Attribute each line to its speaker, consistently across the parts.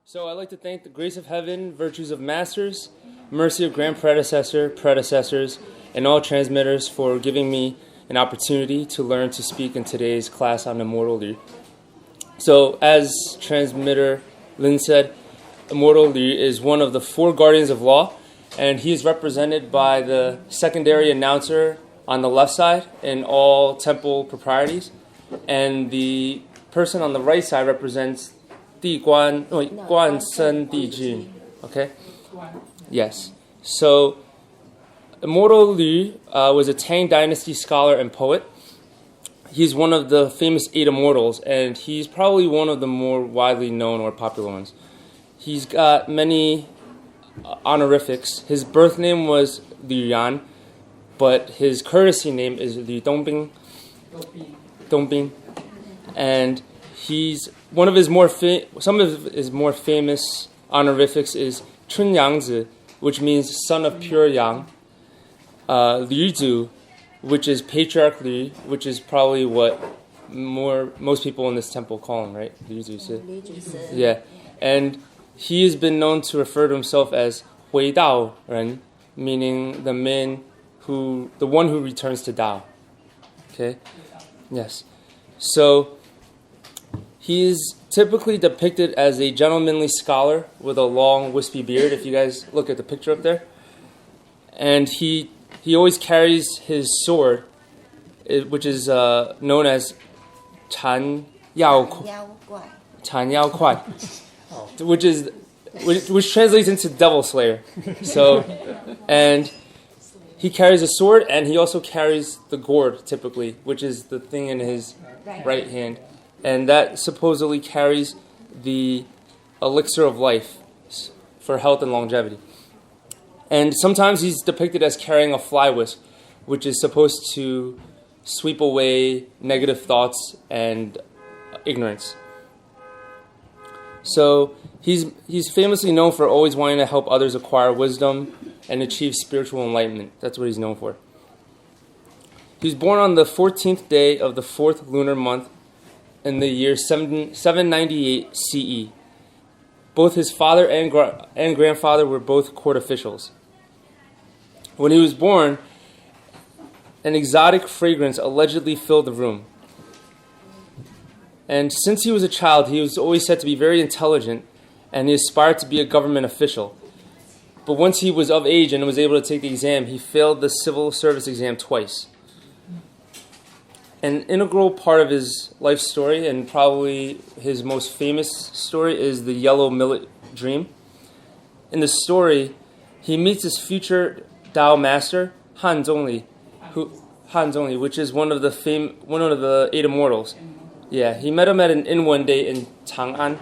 Speaker 1: So I'd like to thank the grace of heaven, virtues of masters, mercy of grand predecessors, and all transmitters for giving me an opportunity to learn to speak in today's class on Immortal Li. So as transmitter Lin said, Immortal Li is one of the four guardians of law, and he is represented by the secondary announcer on the left side in all temple proprieties, and the person on the right side represents Guan Sen Di Jin. Okay? Yes. So, Immortal Li was a Tang Dynasty scholar and poet. He's one of the famous 8 immortals, and he's probably one of the more widely known or popular ones. He's got many honorifics. His birth name was Li Yan, but his courtesy name is Li Dongbing. And he's one of his some of his more famous honorifics is Chun Yangzi, which means son of pure yang. Li Zu, which is Patriarch Li, which is probably what most people in this temple call him, right? Li Zu. Yeah, and he has been known to refer to himself as Hui Dao Ren, meaning the one who returns to Dao. Okay, yes. So he is typically depicted as a gentlemanly scholar with a long, wispy beard. If you guys look at the picture up there, and he always carries his sword, which is known as Chan Yao Kuai, which translates into devil slayer. So, and he carries a sword, and he also carries the gourd typically, which is the thing in his right hand, and that supposedly carries the elixir of life for health and longevity. And sometimes he's depicted as carrying a fly whisk, which is supposed to sweep away negative thoughts and ignorance. So he's famously known for always wanting to help others acquire wisdom and achieve spiritual enlightenment. That's what he's known for. He was born on the 14th day of the 4th lunar month in the year 798 CE. Both his father and grandfather were both court officials. When he was born, an exotic fragrance allegedly filled the room. And since he was a child, he was always said to be very intelligent, and he aspired to be a government official. But once he was of age and was able to take the exam, he failed the civil service exam twice. An integral part of his life story, and probably his most famous story, is the Yellow Millet Dream. In the story, he meets his future Tao master, Han Zhongli, which is one of the 8 immortals. Yeah, he met him at an inn one day in Chang'an,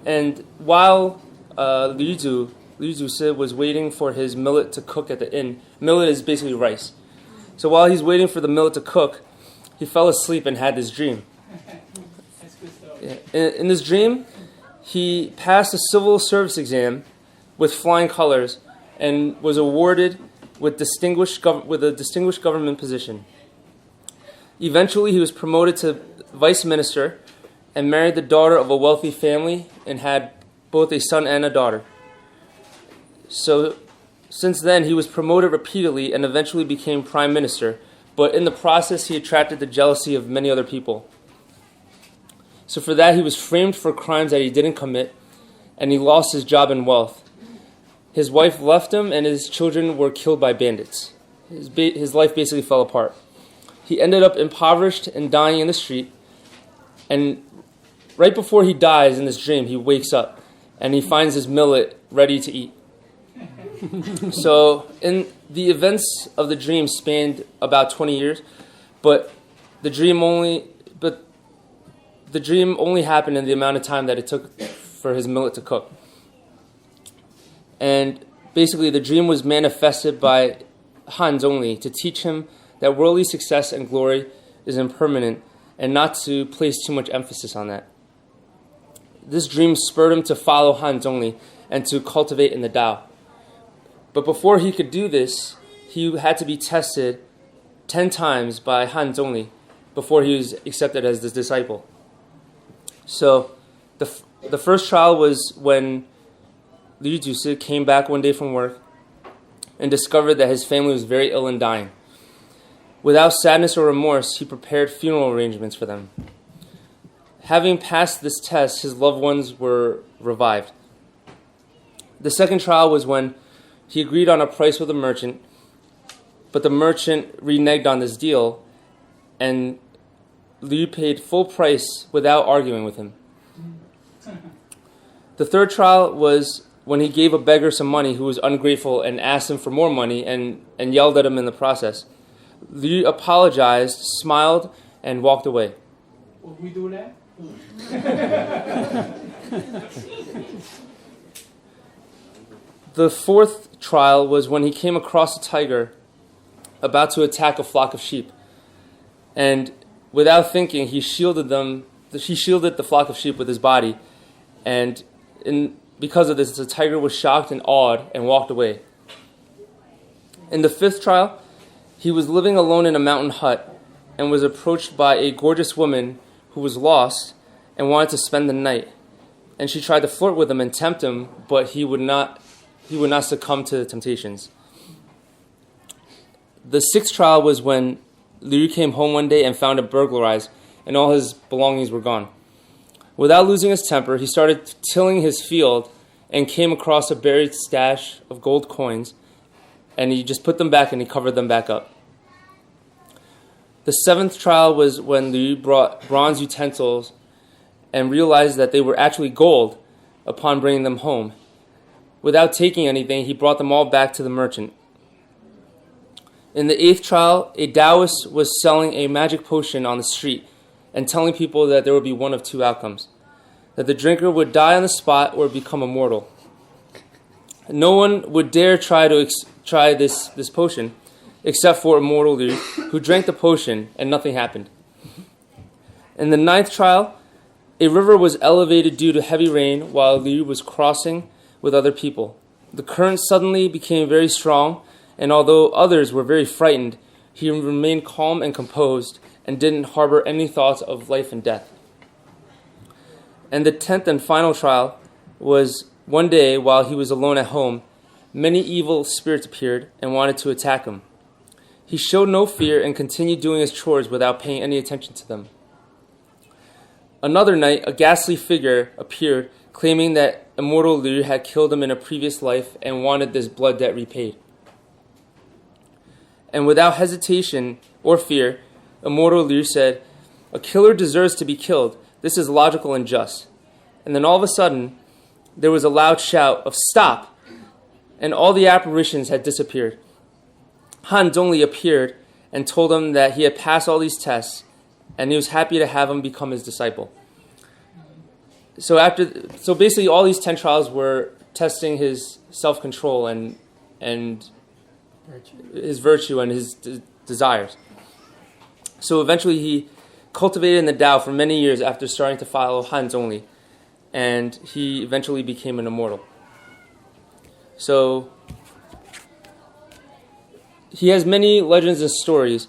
Speaker 1: and while Li Zu was waiting for his millet to cook at the inn. Millet is basically rice. So while he's waiting for the millet to cook, he fell asleep and had this dream. Yeah. In this dream, he passed the civil service exam with flying colors and was awarded with a distinguished government position. Eventually, he was promoted to vice minister and married the daughter of a wealthy family and had both a son and a daughter. So, since then, he was promoted repeatedly and eventually became prime minister, but in the process, he attracted the jealousy of many other people. So for that, he was framed for crimes that he didn't commit, and he lost his job and wealth. His wife left him, and his children were killed by bandits. His life basically fell apart. He ended up impoverished and dying in the street, and right before he dies in this dream, he wakes up, and he finds his millet ready to eat. So, in the events of the dream spanned about 20 years, but the dream only happened in the amount of time that it took for his millet to cook. And basically, the dream was manifested by Han Zhongli to teach him that worldly success and glory is impermanent, and not to place too much emphasis on that. This dream spurred him to follow Han Zhongli and to cultivate in the Tao. But before he could do this, he had to be tested 10 times by Han Zhongli before he was accepted as his disciple. So The first trial was when Liu Jusi came back one day from work and discovered that his family was very ill and dying. Without sadness or remorse, he prepared funeral arrangements for them. Having passed this test, his loved ones were revived. The second trial was when he agreed on a price with a merchant, but the merchant reneged on this deal, and Liu paid full price without arguing with him. The third trial was when he gave a beggar some money who was ungrateful and asked him for more money and yelled at him in the process. Liu apologized, smiled, and walked away.
Speaker 2: Would we do that?
Speaker 1: The fourth trial was when he came across a tiger about to attack a flock of sheep. And without thinking, he shielded the flock of sheep with his body. And because of this, the tiger was shocked and awed and walked away. In the fifth trial, he was living alone in a mountain hut and was approached by a gorgeous woman who was lost and wanted to spend the night. And she tried to flirt with him and tempt him, but he would not succumb to the temptations. The sixth trial was when Liu came home one day and found it burglarized and all his belongings were gone. Without losing his temper, he started tilling his field and came across a buried stash of gold coins, and he just put them back and he covered them back up. The seventh trial was when Liu brought bronze utensils and realized that they were actually gold upon bringing them home. Without taking anything, he brought them all back to the merchant. In the eighth trial, a Taoist was selling a magic potion on the street and telling people that there would be one of two outcomes: that the drinker would die on the spot or become immortal. No one would dare try this potion except for Immortal Liu, who drank the potion and nothing happened. In the ninth trial, a river was elevated due to heavy rain while Liu was crossing with other people. The current suddenly became very strong, and although others were very frightened, he remained calm and composed and didn't harbor any thoughts of life and death. And the 10th and final trial was one day while he was alone at home, many evil spirits appeared and wanted to attack him. He showed no fear and continued doing his chores without paying any attention to them. Another night, a ghastly figure appeared, claiming that Immortal Liu had killed him in a previous life and wanted this blood debt repaid. And without hesitation or fear, Immortal Liu said, "A killer deserves to be killed. This is logical and just." And then all of a sudden, there was a loud shout of "Stop!" and all the apparitions had disappeared. Han Dongli appeared and told him that he had passed all these tests, and he was happy to have him become his disciple. So basically, all these 10 trials were testing his self-control and his virtue and his desires. So eventually, he cultivated in the Tao for many years after starting to follow Han Zongli, and he eventually became an immortal. So he has many legends and stories,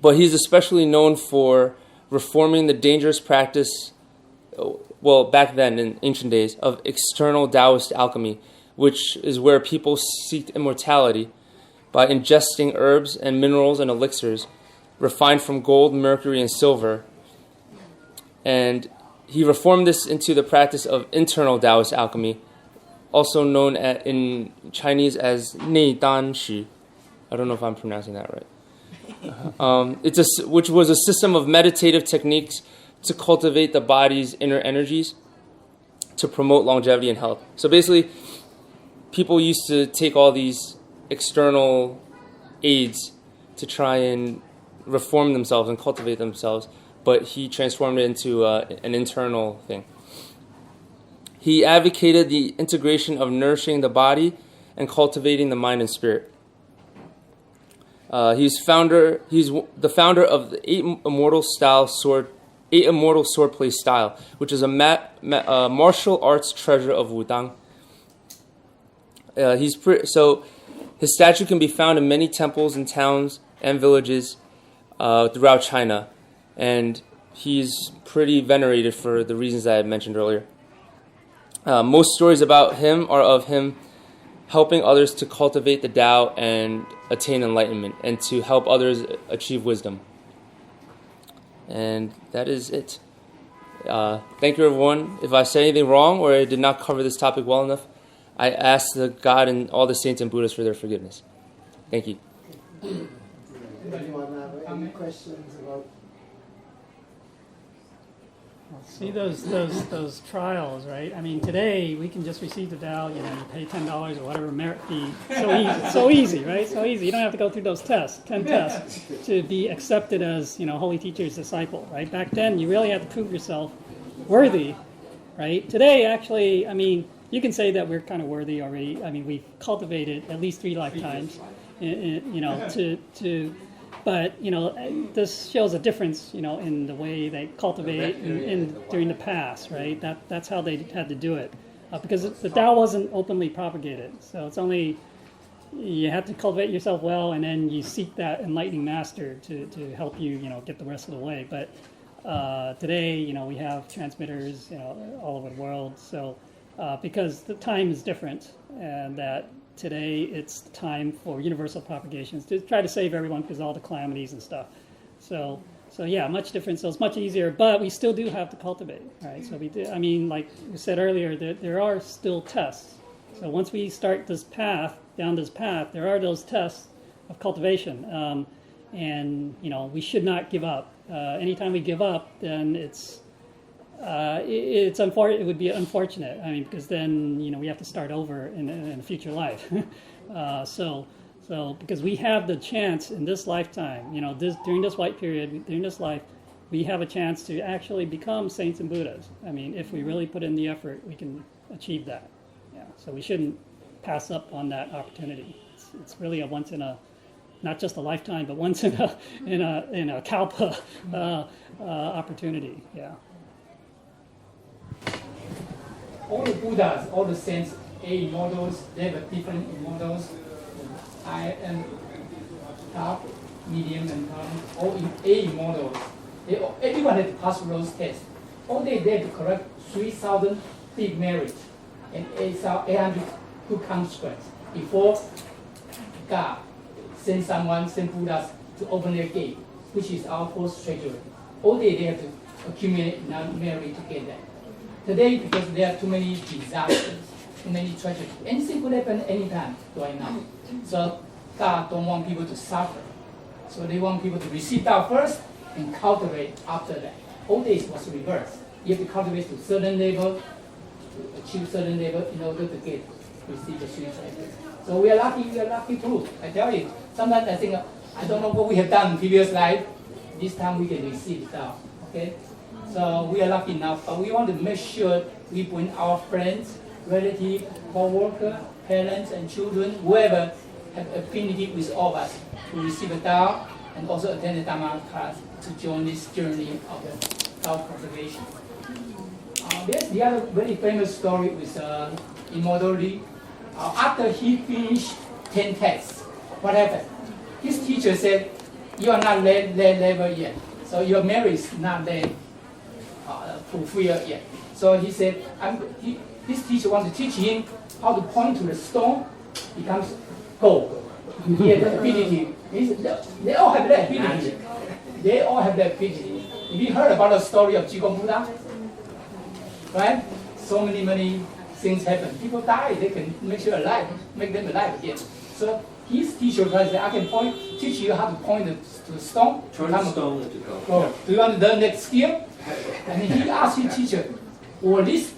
Speaker 1: but he's especially known for reforming the dangerous practice, well, back then in ancient days, of external Taoist alchemy, which is where people seek immortality by ingesting herbs and minerals and elixirs refined from gold, mercury, and silver. And he reformed this into the practice of internal Taoist alchemy, also known in Chinese as Nei Dan Shi. I don't know if I'm pronouncing that right. Which was a system of meditative techniques to cultivate the body's inner energies to promote longevity and health. So basically, people used to take all these external aids to try and reform themselves and cultivate themselves, but he transformed it into an internal thing. He advocated the integration of nourishing the body and cultivating the mind and spirit. He's the founder of the Eight Immortal Swordplay style, which is a martial arts treasure of Wudang. So his statue can be found in many temples and towns and villages throughout China, and he's pretty venerated for the reasons I had mentioned earlier. Most stories about him are of him helping others to cultivate the Tao and attain enlightenment, and to help others achieve wisdom. And that is it. Thank you, everyone. If I said anything wrong or I did not cover this topic well enough, I ask the God and all the saints and Buddhas for their forgiveness. Thank you.
Speaker 3: Anyone have any questions about?
Speaker 4: See those trials, right? I mean, today we can just receive the Tao. You pay $10 or whatever merit fee. So easy, right? So easy. You don't have to go through those tests, 10 tests, to be accepted as holy teacher's disciple, right? Back then, you really had to prove yourself worthy, right? Today, actually, I mean, you can say that we're kind of worthy already. I mean, we've cultivated at least 3 lifetimes, But this shows a difference, in the way they cultivate during the past, right? That's how they had to do it, because the Tao wasn't openly propagated. So it's only you have to cultivate yourself well, and then you seek that enlightening master to help you, get the rest of the way. But today, we have transmitters, all over the world. So because the time is different, and that. Today, it's time for universal propagations to try to save everyone because of all the calamities and stuff. So yeah, much different. So it's much easier, but we still do have to cultivate, right? So we do. I mean, like we said earlier, there are still tests. So once we start down this path, there are those tests of cultivation, and we should not give up. Anytime we give up, then it's it would be unfortunate. I mean, because then we have to start over in a future life. So because we have the chance in this lifetime, during this white period, during this life, we have a chance to actually become saints and Buddhas. I mean, if we really put in the effort, we can achieve that. Yeah. So we shouldn't pass up on that opportunity. It's really a once in a, not just a lifetime, but once in a kalpa opportunity. Yeah.
Speaker 2: All the Buddhas, all the saints, immortals, they have different immortals. I am top, medium, and all immortals. Everyone had to pass those tests. All they had to correct 3,000 big merit and 800 good consequence before God send Buddhas to open their gate, which is our fourth treasury. All they have to accumulate enough merit to get that. Today, because there are too many disasters, too many tragedies, anything could happen anytime right now. So God don't want people to suffer. So they want people to receive Tao first and cultivate after that. Old days was reversed. You have to cultivate to a certain level, to achieve certain level in order to receive the three treasures. So we are lucky too. I tell you, sometimes I think, I don't know what we have done in previous life. This time we can receive Tao. Okay? So we are lucky enough, but we want to make sure we bring our friends, relatives, co-workers, parents, and children, whoever have affinity with all of us, to receive the Tao and also attend the Dharma class to join this journey of the Tao cultivation. There's the other very famous story with Immortal. After he finished 10 tests, what happened? His teacher said, "You are not level yet, so your merit is not there." Fulfilled yet. So he said, his teacher wants to teach him how to point to the stone, becomes gold. He had the ability. They all have that ability. They all have that ability. If you heard about the story of Jigong Buddha, right? So many things happen. People die, they can make them alive again. So his teacher said, I can teach you how to point to the stone.
Speaker 5: Turn the stone into
Speaker 2: gold. Do you want to learn that skill? And he asked his teacher, will this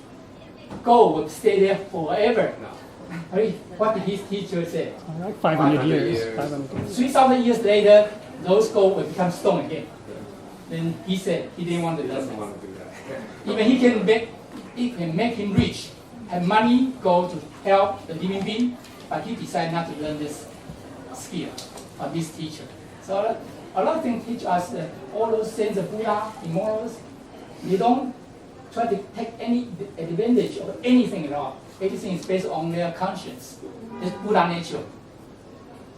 Speaker 2: gold will stay there forever? No. What did his teacher say?
Speaker 4: Like 500 years.
Speaker 2: 3,000 years later, those gold will become stone again. Then he said he didn't want to learn that. Even he can make him rich, have money, go to help the living being, but he decided not to learn this skill of this teacher. So a lot of things teach us that all those saints of Buddha, immortals, they don't try to take any advantage of anything at all. Everything is based on their conscience. It's Buddha nature.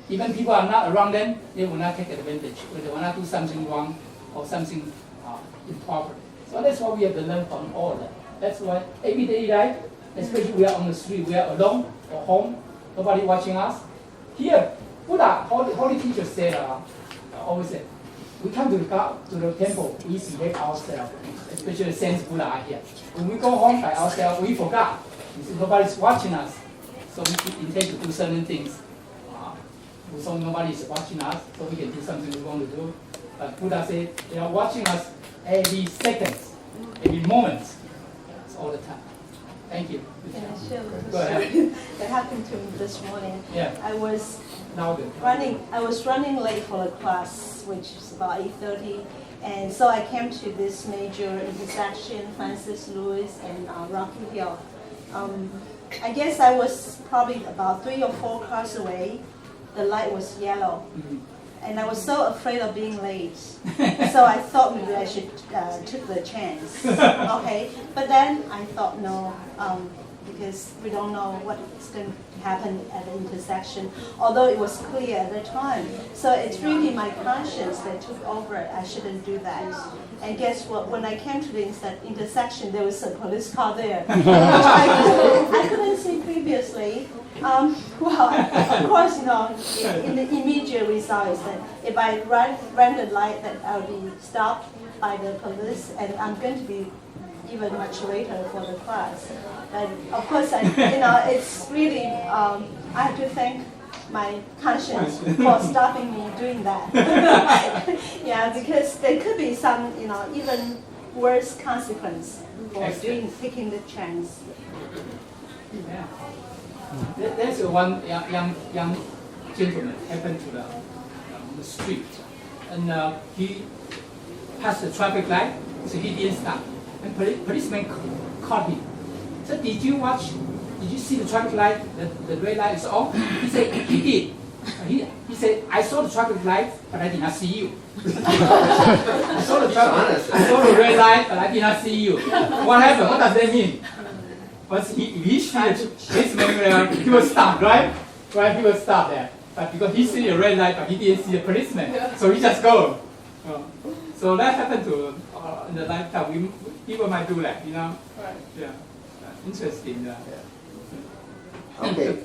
Speaker 2: Even people are not around them, they will not take advantage. Or they will not do something wrong or something improperly. So that's what we have to learn from all of that. That's why everyday life, especially we are on the street, we are alone or home, nobody watching us. Here, Buddha, holy teacher said, always said, we come to the temple, we behave ourselves, especially since Buddha are here. When we go home by ourselves, we forgot. Nobody's watching us, so we intend to do certain things. So nobody is watching us, so we can do something we want to do. But Buddha said they are watching us every second, every moment, all the time. Thank you.
Speaker 5: Can I share a little
Speaker 2: Go ahead.
Speaker 5: story that happened to me this morning?
Speaker 2: Yeah.
Speaker 5: I was
Speaker 2: Louder.
Speaker 5: running late for the class, which is about 8:30, and so I came to this major intersection, Francis Lewis and Rocky Hill. I guess I was probably about 3 or 4 cars away. The light was yellow. And I was so afraid of being late, so I thought maybe I should took the chance. Okay, but then I thought no, because we don't know what's going to happen at the intersection. Although it was clear at the time, so it's really my conscience that took over it. I shouldn't do that. And guess what? When I came to the intersection, there was a police car there, which I couldn't see previously. Well, of course, in the immediate result is that if I ran the light, that I'll be stopped by the police, and I'm going to be even much later for the class. But of course, it's really I have to thank my conscience for stopping me doing that. Yeah, because there could be some, even worse consequence for taking the chance.
Speaker 2: Yeah. There's one young gentleman happened to the street, and he passed the traffic light, so he didn't stop. And policeman caught him. So did you see the traffic light? The red light is off. He said he did. He said, I saw the traffic light, but I did not see you. I saw the red light, but I did not see you. What happened? What does that mean? Once he shot his man, he was stopped, right? Right, he was stopped there. But because he see the red light, but he didn't see the policeman, so he just go. So that happened to in the lifetime. People might do that, Right. Yeah. Interesting.
Speaker 3: Okay.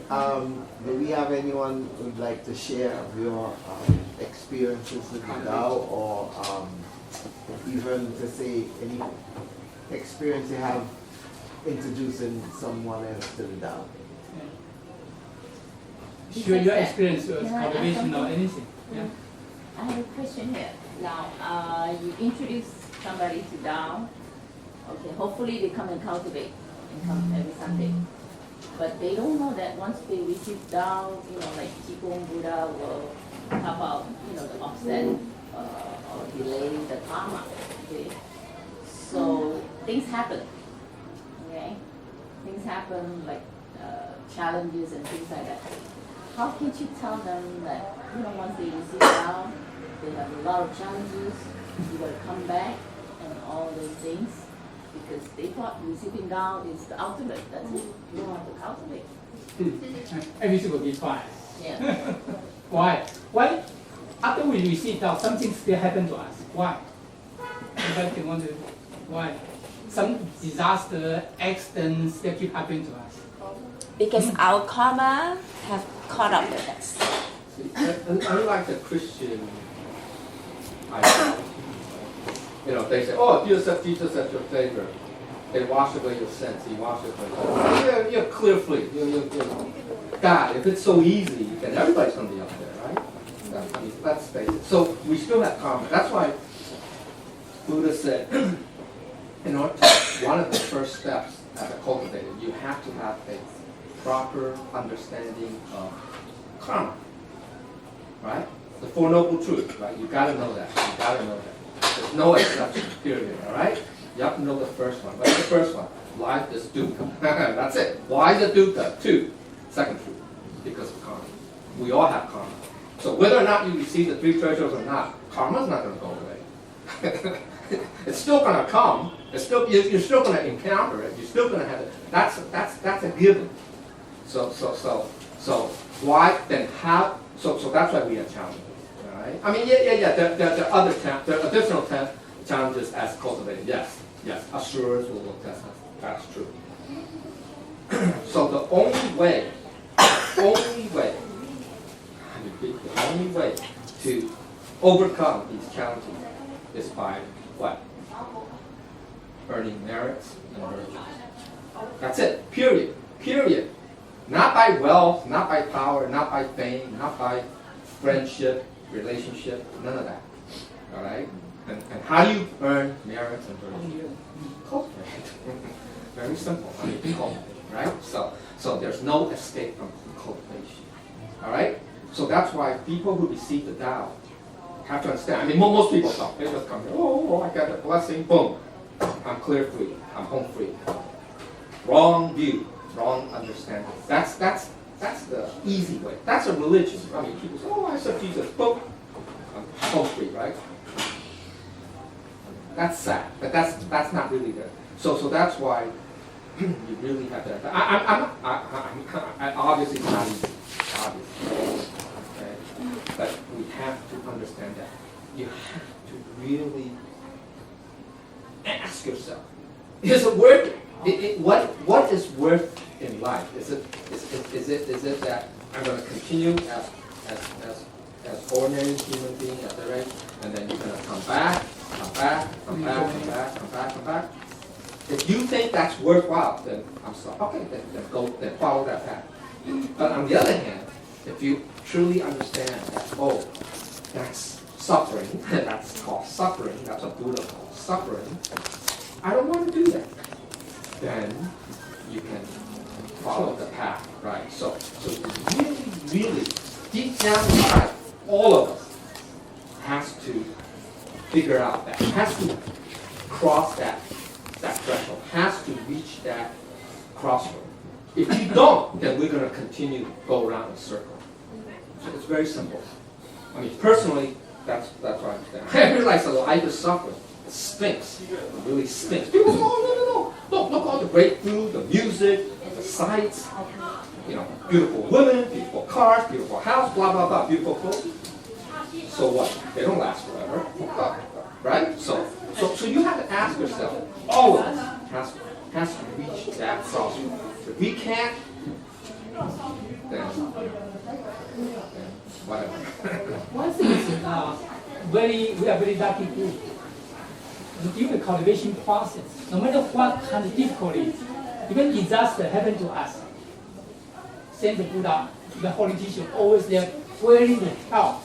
Speaker 3: Do we have anyone who would like to share of your experiences with the Tao, or even to say any experience you have introducing someone else to the Tao?
Speaker 2: Share your experience with cultivation or anything. Yeah.
Speaker 6: I have a question here. Now, you introduce somebody to Tao. Okay, hopefully they come and cultivate and come every Sunday. But they don't know that once they receive Tao, like Qigong Buddha will help out, the offset or delay the karma. Okay, so things happen. Okay, things happen like challenges and things like that. How can you tell them that once they receive Tao, they have a lot of challenges, you got to come back and all those things, because they thought receiving Tao is the ultimate. That's it. You don't have to cultivate.
Speaker 2: Everything will be fine.
Speaker 6: Yeah.
Speaker 2: Why? Why? After we receive Tao, something still happen to us. Why? Anybody can wonder why? Some disaster, accidents still keep happening to us.
Speaker 7: Because our karma have caught up with us.
Speaker 8: Unlike the Christian ideology, they say, "Oh, if you accept Jesus as your Savior, they wash away your sins. He washes away. You're clear free. God, if it's so easy, then everybody's going to be up there, right? Let's face it. So we still have karma. That's why Buddha said, one of the first steps as a cultivator, you have to have a proper understanding of karma, right? The Four Noble Truths, right? You got to know that. You got to know that. There's no exception, period, all right? You have to know the first one. What's the first one? Life is dukkha. That's it. Why is it dukkha? 2. Second truth, because of karma. We all have karma. So whether or not you receive the 3 treasures or not, karma's not going to go away. It's still going to come. You're still going to encounter it. You're still going to have it. That's a given. So why then how? So that's why we have challenges. All right. I mean, yeah. There are other there are additional challenges as cultivated. Yes, assurers will look. That's true. So the only way to overcome these challenges is by what? Earning merits and virtues. That's it. Period. Period. Not by wealth, not by power, not by fame, not by friendship, relationship, none of that. All right? And how do you earn merits and virtues? Cultivate. Very simple. I mean, cultivate, right? So there's no escape from cultivation. All right? So that's why people who receive the Tao have to understand. I mean, most people don't. They just come here, oh, I got the blessing, boom. I'm clear free. I'm home free. Wrong view, wrong understanding. That's the easy way. That's a religion. I mean, people say, oh, I accept Jesus, boom. I'm home free, right? That's sad, but that's not really good. So that's why you really have to. I obviously it's not easy, obviously. Okay? But we have to understand that. You have to really ask yourself: is it worth it? What is worth in life? Is it that I'm going to continue as ordinary human being at the rate, and then you're going to come back? If you think that's worthwhile, then I'm sorry. Okay, then follow that path. But on the other hand, if you truly understand that, oh, that's suffering, that's called suffering, that's what Buddha calls suffering, I don't want to do that, then you can follow the path, right? So really, deep down inside, all of us has to figure out that, has to cross that threshold, has to reach that crossroad. If you don't, then we're going to continue to go around in a circle. So it's very simple. I mean, personally, that's what I understand. I realize that life is suffering. It stinks. It really stinks. People say, oh, no. Look at all the great food, the music, the sights, beautiful women, beautiful cars, beautiful house, blah, blah, blah, beautiful clothes. So what? They don't last forever. Right? So you have to ask yourself, all of us has to reach that crossroad. If we can't, then whatever.
Speaker 2: One thing is, we are very lucky group. During the cultivation process, no matter what kind of difficulty, even disaster happen to us, Saint Buddha, the holy teacher, always there, willing to help,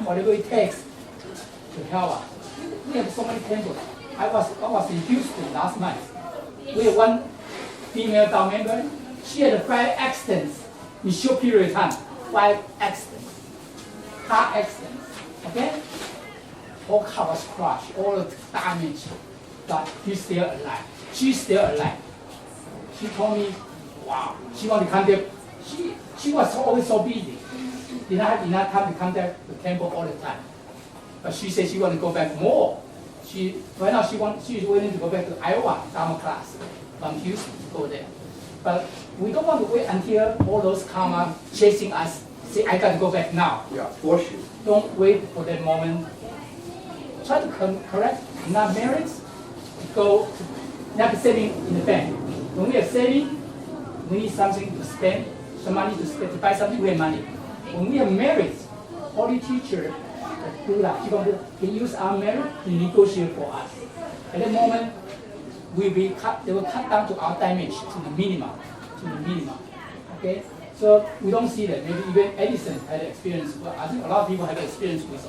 Speaker 2: whatever it takes to help us. We have so many temples. I was in Houston last month. We have one female Tao member. She had 5 accidents in short period of time. 5 accidents, car accidents. Okay, all car was crushed, all the damage, but he's still alive. She's still alive. She told me, wow, she wanted to come there. She was always so busy. Did not have enough time to come there to the temple all the time. But she said she wanted to go back more. Right now she's willing to go back to Iowa Dharma class from Houston to go there. But we don't want to wait until all those karma chasing us. Say, I got to go back now.
Speaker 8: Yeah, force you.
Speaker 2: Don't wait for that moment. Try to correct enough merits. Go not saving in the bank. When we are saving, we need something to spend, some money to spend to buy something. We have money. When we have merits, holy teacher, Buddha, can use our merit to negotiate for us. At that moment, they will cut down to our damage to the minimum. Okay, so we don't see that. Maybe even Edison had experience. Well, I think a lot of people have experience with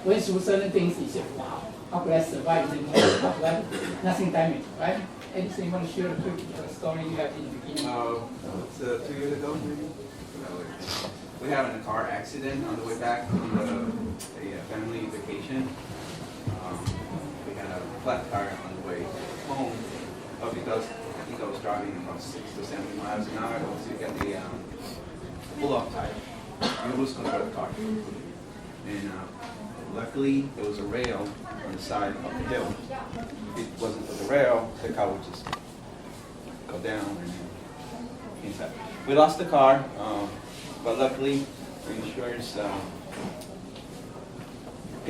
Speaker 2: went through certain things. He said, "Wow, how could I survive this moment? How could I nothing damage?" Right? Edison, you want to share a quick story you have in the beginning?
Speaker 9: It's 2 years ago, maybe. We had a car accident on the way back from a family vacation. We had a flat tire on the way home, but because I think I was driving about 60 to 70 miles an hour, once you get the pull-off tire, you lose control of the car. And luckily, there was a rail on the side of the hill. If it wasn't for the rail, the car would just go down and inside. We lost the car. But luckily, the insurance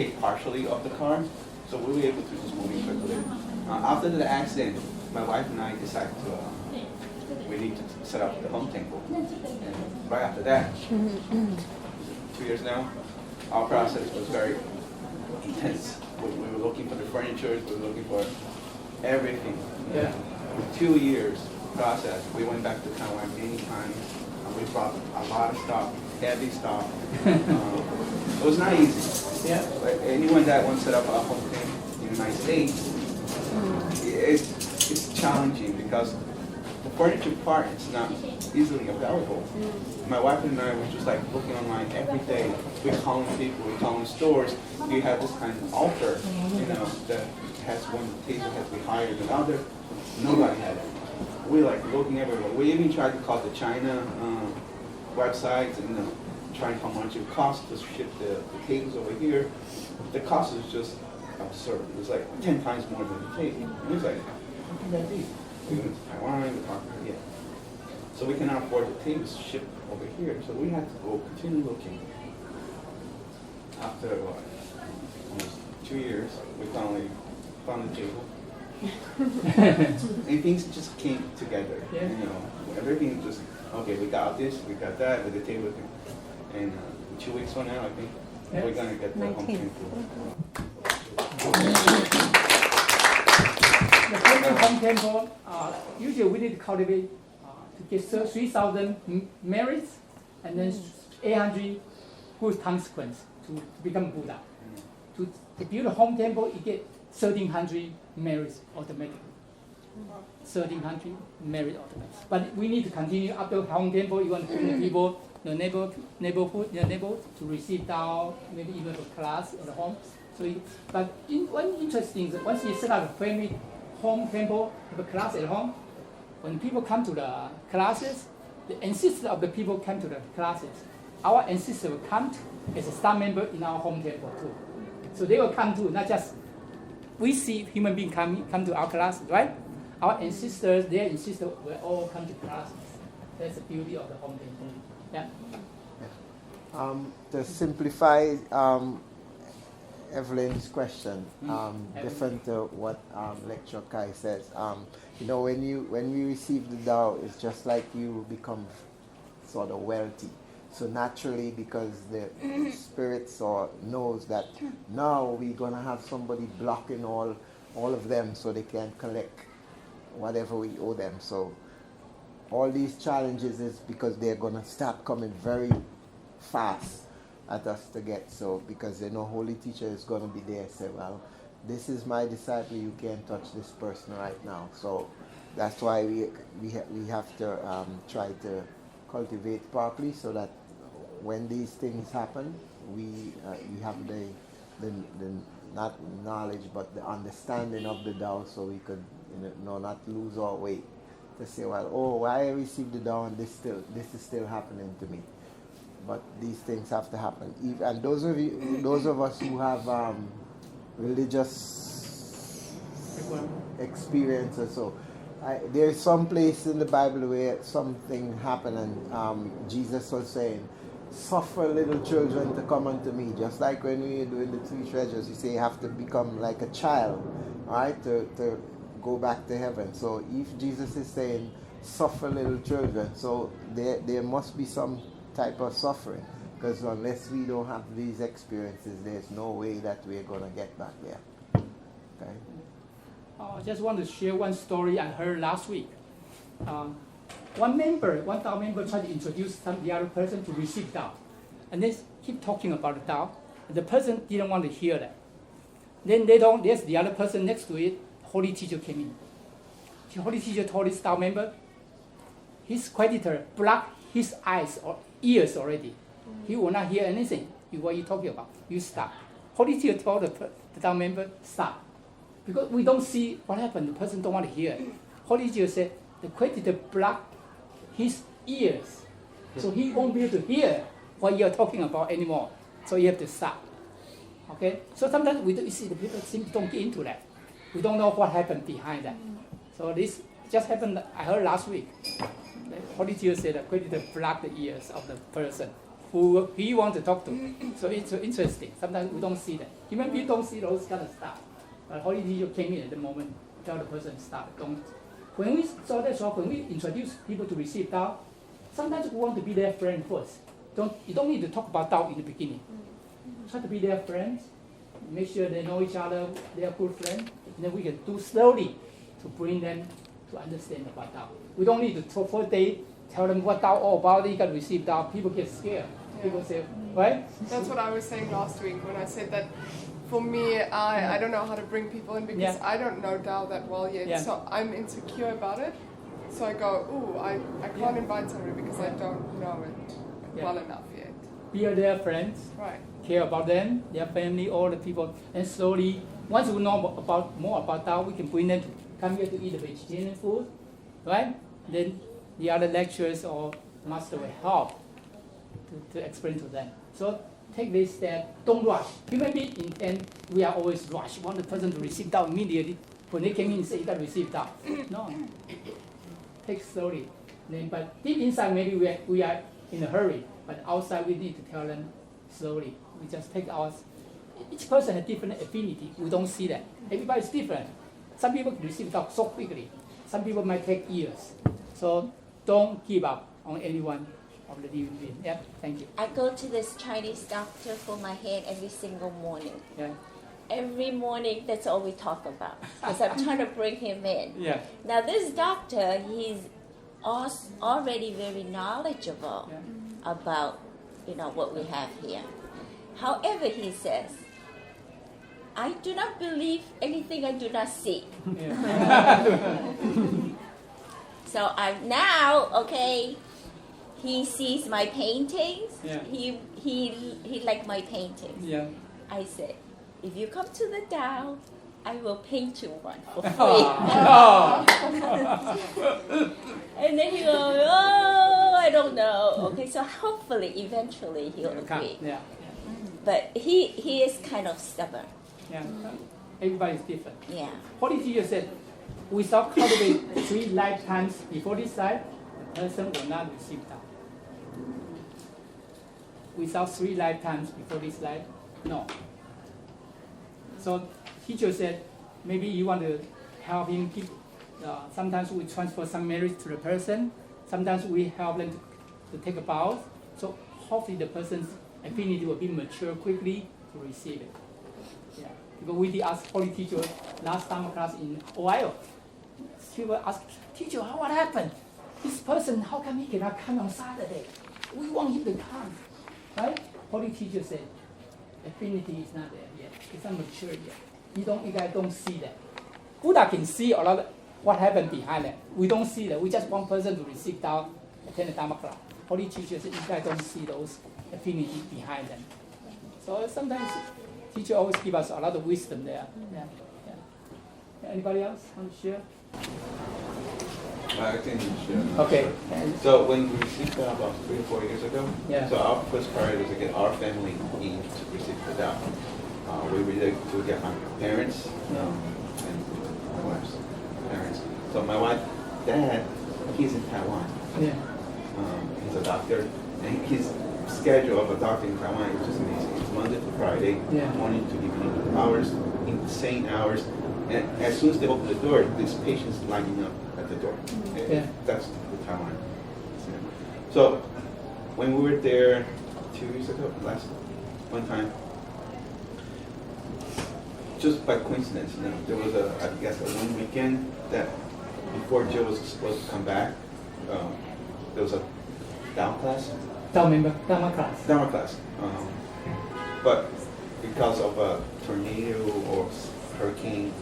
Speaker 9: take partially of the car, so we were able to just move in quickly. After the accident, my wife and I decided to we need to set up the home temple. And right after that, 2 years now, our process was very intense. We were looking for the furniture, we were looking for everything.
Speaker 2: Yeah.
Speaker 9: 2 years process. We went back to Taiwan many times. We brought a lot of stuff, heavy stuff. It was not easy.
Speaker 2: Yeah.
Speaker 9: But anyone that wants to set up a home temple in the United States, it's challenging because the furniture part is not easily available. My wife and I were just like looking online every day. We're calling people, we're calling stores. Do you have this kind of altar, that has one table has to be higher than the other? Nobody had it. We're like looking everywhere. We even tried to call the China websites and trying how much it costs to ship the tables over here. The cost is just absurd. It's like 10 times more than the table. And it's like, how can that be? We went to Taiwan, we talked to yeah. So we cannot afford the tables shipped over here. So we had to go continue looking. After almost 2 years, we finally found the table. And things just came together.
Speaker 2: Yeah.
Speaker 9: Everything just, okay, we got this, we got that with the table. And 2 weeks from now, I think we're going to get the home temple.
Speaker 2: The first home temple, usually we need to cultivate to get 3,000 merits and then 800 good consequence to become Buddha. To build a home temple, you get 1,300 merits automatically. 1,300 merit automatically. But we need to continue after home temple. You want to bring the people, the neighborhood to receive Tao, maybe even a class at home. So, one interesting is once you set up a family home temple, have a class at home, when people come to the classes, the ancestors of the people come to the classes. Our ancestors will come as a staff member in our home temple too. So they will come too, not just we see human beings come to our classes, right? Our ancestors, their ancestors will all come to classes. That's the beauty of the home temple. Yeah.
Speaker 3: To simplify Evelyn's question, different to what Lecturer Kai says. When we receive the Tao, it's just like you become sort of wealthy. So naturally, because the spirits knows that now we're gonna have somebody blocking all of them, so they can collect whatever we owe them. So all these challenges is because they're gonna start coming very fast at us to get. So because they know Holy Teacher is gonna be there, say, well, this is my disciple, you can't touch this person right now. So that's why we have to try to cultivate properly, so that when these things happen, we have the not knowledge but the understanding of the Tao, so we could not lose our way to say, well, why I received the Tao and this is still happening to me. But these things have to happen. And those of us who have religious experiences, so there's some place in the Bible where something happened and Jesus was saying, suffer little children to come unto me. Just like when we are doing the 3 treasures, you say you have to become like a child, right, to go back to heaven. So if Jesus is saying suffer little children, so there must be some type of suffering, because unless we don't have these experiences, there's no way that we're going to get back there. Okay.
Speaker 2: I just want to share one story I heard last week. One Tao member tried to introduce the other person to receive Tao, and they keep talking about the Tao. The person didn't want to hear that. Then there's the other person next to it. Holy Teacher came in. The Holy Teacher told this Tao member, his creditor blocked his eyes or ears already. He will not hear anything. What you talking about? You stop. Holy Teacher told the Tao member, stop. Because we don't see what happened. The person don't want to hear. Holy Teacher said, the creditor blocked his ears. So he won't be able to hear what you're talking about anymore. So you have to stop. Okay? So sometimes we see the people simply don't get into that. We don't know what happened behind that. So this just happened, I heard last week. The Holy Teacher said the creditor blocked the ears of the person. who he want to talk to. So it's interesting. Sometimes we don't see that. Even we don't see those kind of stuff. But Holy Teacher came in at the moment, tell the person stop. Don't. When we so that's why when we introduce people to receive Tao, sometimes we want to be their friend first. You don't need to talk about Tao in the beginning. Try to be their friends. Make sure they know each other. They are good friends. And then we can do slowly to bring them to understand about Tao. We don't need to first day tell them what Tao all about. You got to receive Tao. People get scared. People say, right?
Speaker 10: That's what I was saying last week when I said that for me, I don't know how to bring people in because I don't know Tao that well yet. So I'm insecure about it. So I go, ooh, I can't invite somebody because I don't know it well enough yet.
Speaker 2: Be their friends.
Speaker 10: Right.
Speaker 2: Care about them, their family, all the people. And slowly, once we know more about Tao, we can bring them to come here to eat the vegetarian food. Right? Then the other lecturers or master will help to explain to them. So take this step, don't rush. Human being intent, we are always rush. Want the person to receive Tao immediately. When they came in and say, you got to receive Tao. No. Take slowly. Then, but deep inside, maybe we are in a hurry. But outside, we need to tell them slowly. We just take ours. Each person has different affinity. We don't see that. Everybody's different. Some people can receive Tao so quickly. Some people might take years. So don't give up on anyone of the living being. Yeah, thank you.
Speaker 7: I go to this Chinese doctor for my hand every single morning.
Speaker 2: Yeah.
Speaker 7: Every morning, that's all we talk about. Because I'm trying to bring him in.
Speaker 2: Yeah.
Speaker 7: Now, this doctor, he's already very knowledgeable about, what we have here. However, he says, I do not believe anything I do not see. So I'm now, he sees my paintings.
Speaker 2: Yeah.
Speaker 7: He liked my paintings.
Speaker 2: Yeah.
Speaker 7: I said, if you come to the Tao, I will paint you one for free. And then he goes, oh, I don't know. Okay, so hopefully, eventually he'll agree.
Speaker 2: Yeah.
Speaker 7: But he is kind of stubborn.
Speaker 2: Yeah. Everybody's different.
Speaker 7: Yeah.
Speaker 2: Holy Teacher said, we shall cultivate 3 lifetimes before this life, the person will not receive Tao. Without 3 lifetimes before this life, no. So teacher said, maybe you want to help him keep, sometimes we transfer some merit to the person, sometimes we help them to take a bath, so hopefully the person's affinity will be mature quickly to receive it. Yeah. Because we did ask Holy Teacher last summer class in Ohio. She will ask, teacher, what happened? This person, how come he cannot come on Saturday? We want him to come. Right? Holy Teacher said, affinity is not there yet. It's not mature yet. You guys don't see that. Buddha can see a lot of what happened behind that. We don't see that. We just want person to receive Tao, attend the Dharma class. Holy Teacher said, you guys don't see those affinity behind them. So sometimes teacher always give us a lot of wisdom there. Yeah. Anybody else want to share?
Speaker 9: I think you should.
Speaker 2: Okay.
Speaker 9: So when we received that about 3 or 4 years ago,
Speaker 2: Yeah.
Speaker 9: so our first priority was to get our family in to receive the Tao. We really to get my parents and my wife's parents. So my wife's dad, he's in Taiwan.
Speaker 2: Yeah.
Speaker 9: He's a doctor, and his schedule of a doctor in Taiwan is just amazing. It's Monday to Friday, morning to evening hours, insane hours. And as soon as they open the door, these patients lining up at the door.
Speaker 2: Yeah.
Speaker 9: That's the Taiwan. So when we were there 2 years ago, one time, just by coincidence, there was I guess a one weekend that before Jill was supposed to come back, there was a Dao class.
Speaker 2: Dharma class.
Speaker 9: Dharma class. But because of a tornado or hurricane,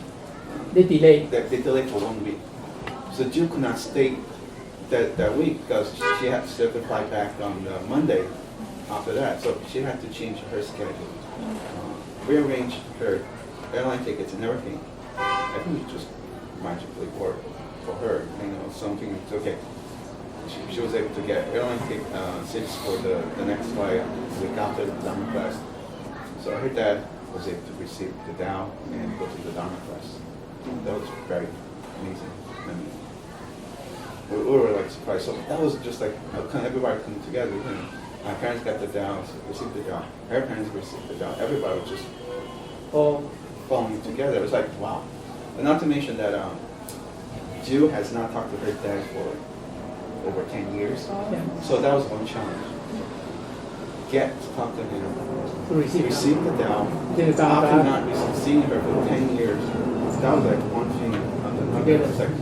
Speaker 2: They delayed.
Speaker 9: they delayed for 1 week. So Jill could not stay that week because she had to fly back on Monday after that. So she had to change her schedule. Rearrange her airline tickets and everything. I think it just magically worked for her. Something it's okay. She was able to get airline tickets for the next flight the week after the Dharma class. So her dad was able to receive the Tao and go to the Dharma class. That was very amazing. I mean, we were like surprised. So that was just like kind of everybody coming together. my parents got the Tao, received the Tao. Her parents received the Tao. Everybody was just
Speaker 2: Oh,
Speaker 9: falling together. It was like, wow. And not to mention that Jill has not talked to her dad for over 10 years.
Speaker 2: yeah.
Speaker 9: So that was one challenge. Get to talk to him.
Speaker 2: To receive
Speaker 9: the Tao.
Speaker 2: the Tao.
Speaker 9: After not seeing her for 10 years, that was like one thing after another. It's like,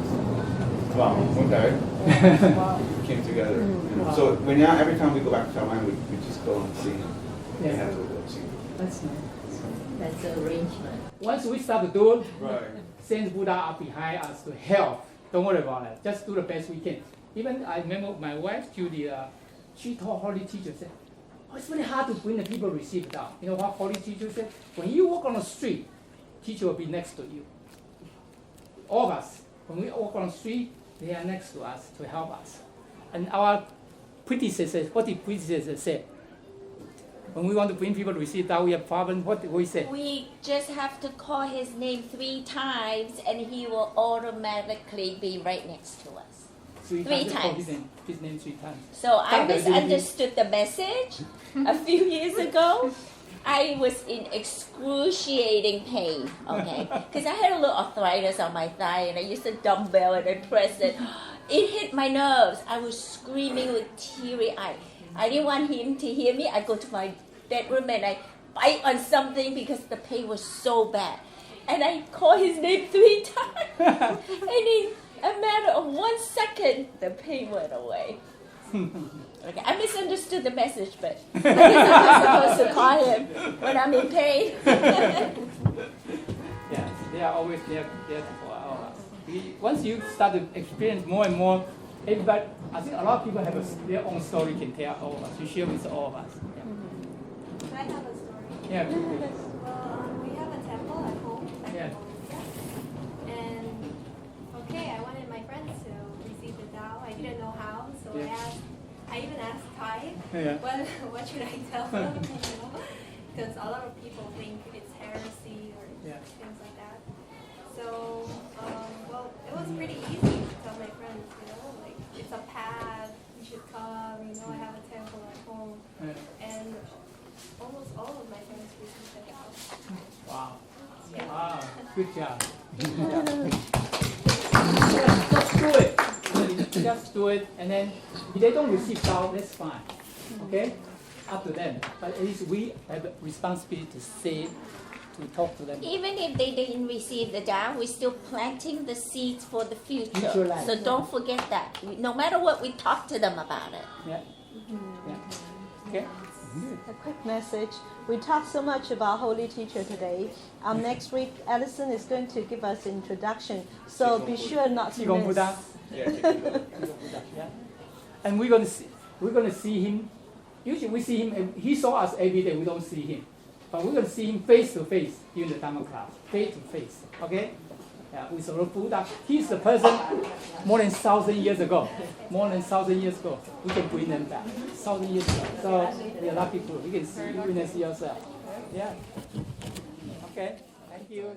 Speaker 9: wow, okay. We came together. You know. So when now every time we go back to Taiwan, we just go and see him. We have to go see him.
Speaker 2: That's nice.
Speaker 6: That's the arrangement.
Speaker 2: Once we start to do it,
Speaker 9: Right.
Speaker 2: Saints Buddha are behind us to help. Don't worry about it. Just do the best we can. Even I remember my wife, Judy, she told Holy Teacher, said, oh, it's very hard to bring the people to receive Tao. You know what Holy Teacher said? When you walk on the street, teacher will be next to you. All of us, when we walk on the street, they are next to us to help us. And our predecessors, what did predecessors say? When we want to bring people to receive Tao, we have problems. What do we say?
Speaker 7: We just have to call his name 3 times and he will automatically be right next to us.
Speaker 2: Three
Speaker 7: times.
Speaker 2: Call his name 3 times.
Speaker 7: So I misunderstood the message a few years ago. I was in excruciating pain, okay? Because I had a little arthritis on my thigh and I used a dumbbell and I pressed it. It hit my nerves. I was screaming with teary eyes. I didn't want him to hear me. I go to my bedroom and I bite on something because the pain was so bad. And I call his name 3 times. And in a matter of 1 second, the pain went away. Okay, I misunderstood the message, but I guess I'm supposed to call him when I'm in pain.
Speaker 2: Yes, they are always there for all of us. Once you start to experience more and more, everybody, I think a lot of people have their own story can tell all of us. You share with all of us.
Speaker 11: I have a story.
Speaker 2: Yeah.
Speaker 11: Well, we have a temple at home.
Speaker 2: Yeah.
Speaker 11: And okay, I wanted my friends to receive the Tao. I didn't know how, so I even asked Kai, what should I tell them? Because a lot of people think it's heresy or things like that. So, well, it was pretty easy to tell my friends, like it's a path, you should come, I have a temple at home. And almost all of my friends received the Tao.
Speaker 2: Wow.
Speaker 11: Yeah.
Speaker 2: Wow. Good job. Just do it. Just do it, and then if they don't receive Tao, that's fine. Okay? Up to them. But at least we have a responsibility to say, to talk to them.
Speaker 7: Even if they didn't receive the Tao, we're still planting the seeds for the future. So don't forget that. No matter what, we talk to them about it.
Speaker 2: Yeah. Yeah. Okay.
Speaker 5: A quick message. We talked so much about Holy Teacher today. Next week, Alison is going to give us an introduction. So be sure not to miss.
Speaker 2: Buddha. Yeah. And we're gonna see him. Usually we see him. He saw us every day. We don't see him, but we're gonna see him face to face during the Dhamma class, face to face. Okay? Yeah, with the Buddha. He's the person more than 1,000 years ago. More than 1,000 years ago. We can bring them back. 1,000 years ago. So we are lucky people. You can see, witness yourself. Yeah. Okay. Thank you.